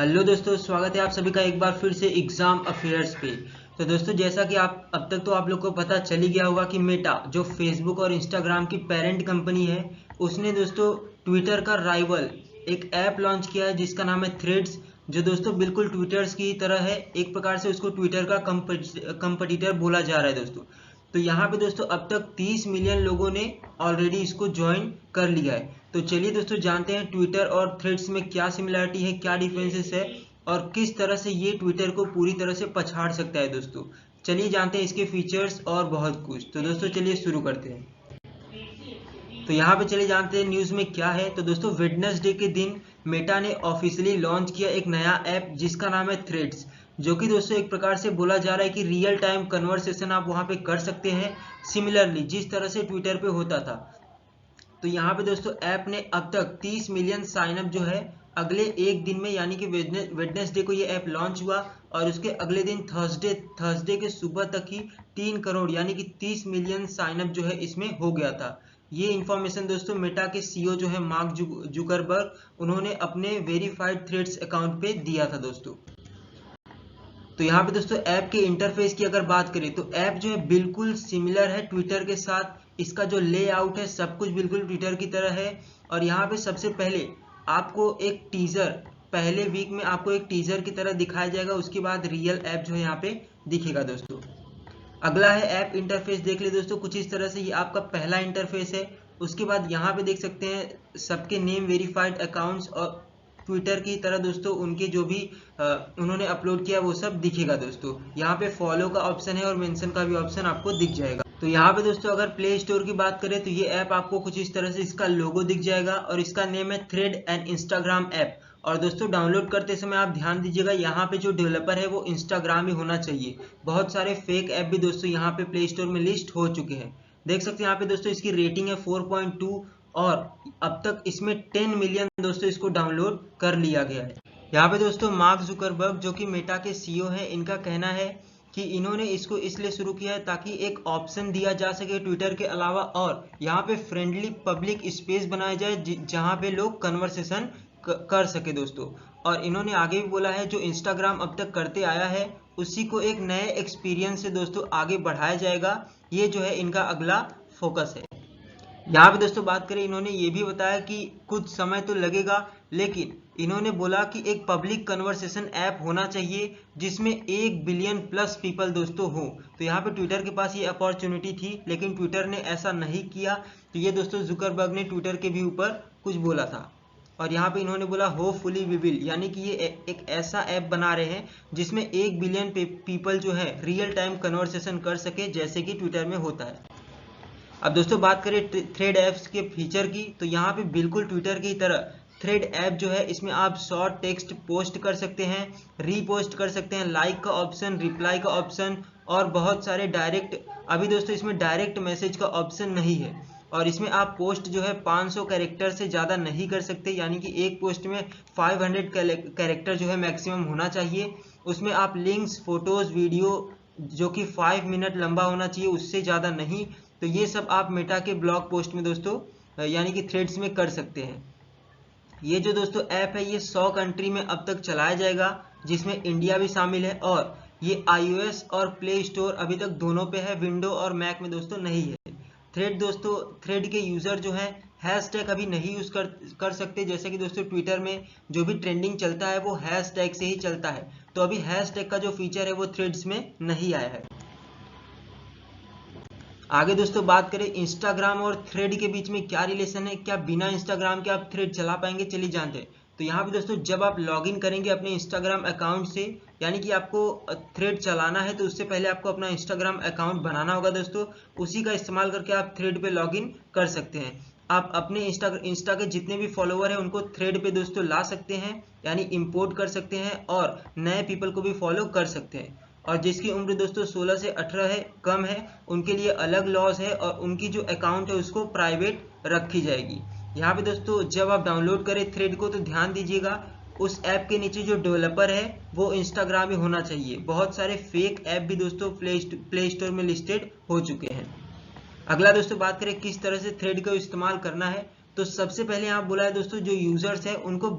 Hello दोस्तों, स्वागत है आप सभी का एक बार फिर से एग्जाम अफेयर्स पे। तो दोस्तों, जैसा कि आप अब तक तो आप लोग को पता चल ही गया होगा कि मेटा जो फेसबुक और इंस्टाग्राम की पेरेंट कंपनी है, उसने दोस्तों ट्विटर का राइवल एक ऐप लॉन्च किया है जिसका नाम है थ्रेड्स, जो दोस्तों बिल्कुल ट्विटर्स की तरह है। एक प्रकार से उसको ट्विटर का कंपटीटर बोला जा रहा है दोस्तों। तो यहाँ पे दोस्तों अब तक 30 मिलियन लोगों ने ऑलरेडी इसको ज्वाइन कर लिया है। तो चलिए दोस्तों जानते हैं ट्विटर और थ्रेड्स में क्या सिमिलरिटी है, क्या डिफरेंसेस है और किस तरह से ये ट्विटर को पूरी तरह से पछाड़ सकता है दोस्तों। चलिए जानते हैं इसके फीचर्स और बहुत कुछ। तो दोस्तों चलिए शुरू करते हैं। तो यहाँ पे चले जानते हैं न्यूज़ में क्या है। तो दोस्तों वेडनेसडे के दिन मेटा ने ऑफिशियली लॉन्च किया एक नया ऐप जिसका नाम है थ्रेड्स, जो कि दोस्तों एक प्रकार से बोला जा रहा है कि रियल टाइम कन्वर्सेशन आप वहाँ पे कर सकते हैं, सिमिलरली जिस तरह से ट्विटर पे होता था। तो यहाँ पे दोस्तों ऐप ने अब तक 30 मिलियन साइनअप जो है अगले एक दिन में, यानी कि वेडनेसडे को ये ऐप लॉन्च हुआ और उसके अगले दिन थर्सडे के सुबह तक ही 3 करोड़ यानी कि 30 मिलियन साइनअप जो है इसमें हो गया था। ये इन्फॉर्मेशन दोस्तों मेटा के सीईओ जो है मार्क जुकरबर्ग, उन्होंने अपने वेरीफाइड थ्रेड्स अकाउंट पे दिया था दोस्तों। तो यहाँ पे दोस्तों ऐप के इंटरफेस की अगर बात करें तो ऐप जो है बिल्कुल सिमिलर है ट्विटर के साथ। इसका जो लेआउट है सब कुछ बिल्कुल ट्विटर की तरह है। और यहाँ पे सबसे पहले आपको एक टीजर, पहले वीक में आपको एक टीजर की तरह दिखाया जाएगा, उसके बाद रियल ऐप जो है यहाँ पे दिखेगा दोस्तों। अगला है ऐप इंटरफेस, देख ले दोस्तों कुछ इस तरह से ये आपका पहला इंटरफेस है। उसके बाद यहाँ पे देख सकते हैं सबके नेम वेरीफाइड अकाउंट्स और ट्विटर की तरह दोस्तों उनके जो भी उन्होंने अपलोड किया वो सब दिखेगा दोस्तों। यहाँ पे फॉलो का ऑप्शन है और मेंशन का भी ऑप्शन आपको दिख जाएगा। तो यहाँ पे दोस्तों अगर प्ले स्टोर की बात करें तो ये ऐप आपको कुछ इस तरह से इसका लोगो दिख जाएगा और इसका नेम है थ्रेड एंड इंस्टाग्राम ऐप। और दोस्तों डाउनलोड करते समय आप ध्यान दीजिएगा, यहाँ पे जो डेवलपर है वो इंस्टाग्राम ही होना चाहिए। बहुत सारे फेक ऐप भी दोस्तों यहाँ पे प्ले स्टोर में लिस्ट हो चुके हैं। देख सकते हैं यहाँ पे दोस्तों इसकी रेटिंग है 4.2 और अब तक इसमें 10 मिलियन दोस्तों इसको डाउनलोड कर लिया गया है। यहाँ पे दोस्तों मार्क जुकरबर्ग जो कि मेटा के सीईओ हैं, इनका कहना है कि इन्होंने इसको इसलिए शुरू किया है ताकि एक ऑप्शन दिया जा सके ट्विटर के अलावा और यहाँ पे फ्रेंडली पब्लिक स्पेस बनाया जाए जहाँ पे लोग कन्वर्सेशन कर सके दोस्तों। और इन्होंने आगे भी बोला है जो इंस्टाग्राम अब तक करते आया है उसी को एक नए एक्सपीरियंस से दोस्तों आगे बढ़ाया जाएगा। ये जो है इनका अगला फोकस है। यहाँ पे दोस्तों बात करें, इन्होंने ये भी बताया कि कुछ समय तो लगेगा, लेकिन इन्होंने बोला कि एक पब्लिक कन्वर्सेशन ऐप होना चाहिए जिसमें 1 बिलियन प्लस पीपल दोस्तों हो। तो यहाँ पे ट्विटर के पास ये अपॉर्चुनिटी थी लेकिन ट्विटर ने ऐसा नहीं किया। तो ये दोस्तों जुकरबर्ग ने ट्विटर के भी ऊपर कुछ बोला था। और यहाँ पे इन्होंने बोला होपफुली वी विल, यानी कि ये एक ऐसा ऐप बना रहे हैं जिसमें 1 बिलियन पीपल जो है रियल टाइम कन्वर्सेशन कर सके जैसे कि ट्विटर में होता है। अब दोस्तों बात करें थ्रेड ऐप्स के फीचर की, तो यहाँ पे बिल्कुल ट्विटर की तरह थ्रेड ऐप जो है इसमें आप शॉर्ट टेक्स्ट पोस्ट कर सकते हैं, रीपोस्ट कर सकते हैं, लाइक का ऑप्शन, रिप्लाई का ऑप्शन और बहुत सारे डायरेक्ट, अभी दोस्तों इसमें डायरेक्ट मैसेज का ऑप्शन नहीं है। और इसमें आप पोस्ट जो है 500 कैरेक्टर से ज़्यादा नहीं कर सकते, यानी कि एक पोस्ट में 500 कैरेक्टर जो है मैक्सिमम होना चाहिए। उसमें आप लिंक्स, फोटोज़, वीडियो जो कि 5 मिनट लंबा होना चाहिए, उससे ज़्यादा नहीं। तो ये सब आप मेटा के ब्लॉग पोस्ट में दोस्तों यानी कि थ्रेड्स में कर सकते हैं। ये जो दोस्तों ऐप है ये 100 कंट्री में अब तक चलाया जाएगा जिसमें इंडिया भी शामिल है। और ये iOS और प्ले स्टोर अभी तक दोनों पे है, विंडो और मैक में दोस्तों नहीं है। थ्रेड दोस्तों, थ्रेड के यूज़र जो है हैशटैग अभी नहीं यूज़ कर सकते, जैसे कि दोस्तों ट्विटर में जो भी ट्रेंडिंग चलता है वो हैशटैग से ही चलता है। तो अभी हैशटैग का जो फीचर है वो थ्रेड्स में नहीं आया है। आगे दोस्तों बात करें इंस्टाग्राम और थ्रेड के बीच में क्या रिलेशन है, क्या बिना इंस्टाग्राम के आप थ्रेड चला पाएंगे, चलिए जानते हैं। तो यहाँ पे दोस्तों जब आप लॉगिन करेंगे अपने इंस्टाग्राम अकाउंट से, यानी कि आपको थ्रेड चलाना है तो उससे पहले आपको अपना इंस्टाग्राम अकाउंट बनाना होगा दोस्तों। उसी का इस्तेमाल करके आप थ्रेड पे लॉगिन कर सकते हैं। आप अपने इंस्टा के जितने भी फॉलोवर हैं उनको थ्रेड पे दोस्तों ला सकते हैं, यानी इंपोर्ट कर सकते हैं और नए पीपल को भी फॉलो कर सकते हैं। और जिसकी उम्र दोस्तों 16 से 18 है, कम है, उनके लिए अलग लॉज है और उनकी जो अकाउंट है उसको प्राइवेट रखी जाएगी। यहाँ पे दोस्तों जब आप डाउनलोड करें थ्रेड को तो ध्यान दीजिएगा उस ऐप के नीचे जो डेवलपर है वो इंस्टाग्राम ही होना चाहिए। बहुत सारे फेक ऐप भी दोस्तों प्ले स्टोर में लिस्टेड हो चुके हैं। अगला दोस्तों बात करें किस तरह से थ्रेड का इस्तेमाल करना है, तो सबसे पहले यहाँ बोला है दोस्तों, जो यूजर्स है उनको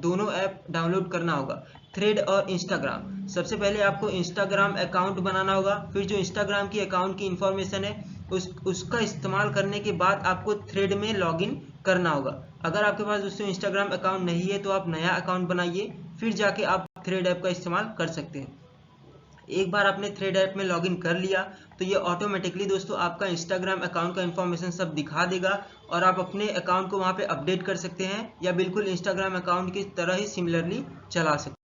दोनों ऐप डाउनलोड करना होगा, थ्रेड और इंस्टाग्राम। सबसे पहले आपको इंस्टाग्राम अकाउंट बनाना होगा, फिर जो इंस्टाग्राम की अकाउंट की इंफॉर्मेशन है उसका इस्तेमाल करने के बाद आपको थ्रेड में लॉगिन करना होगा। अगर आपके पास दोस्तों इंस्टाग्राम अकाउंट नहीं है तो आप नया अकाउंट बनाइए, फिर जाके आप थ्रेड ऐप का इस्तेमाल कर सकते हैं। एक बार आपने थ्रेड ऐप में लॉगिन कर लिया तो ये ऑटोमेटिकली दोस्तों आपका इंस्टाग्राम अकाउंट का इंफॉर्मेशन सब दिखा देगा और आप अपने अकाउंट को वहाँ पे अपडेट कर सकते हैं या बिल्कुल इंस्टाग्राम अकाउंट की तरह ही सिमिलरली चला सकते हैं।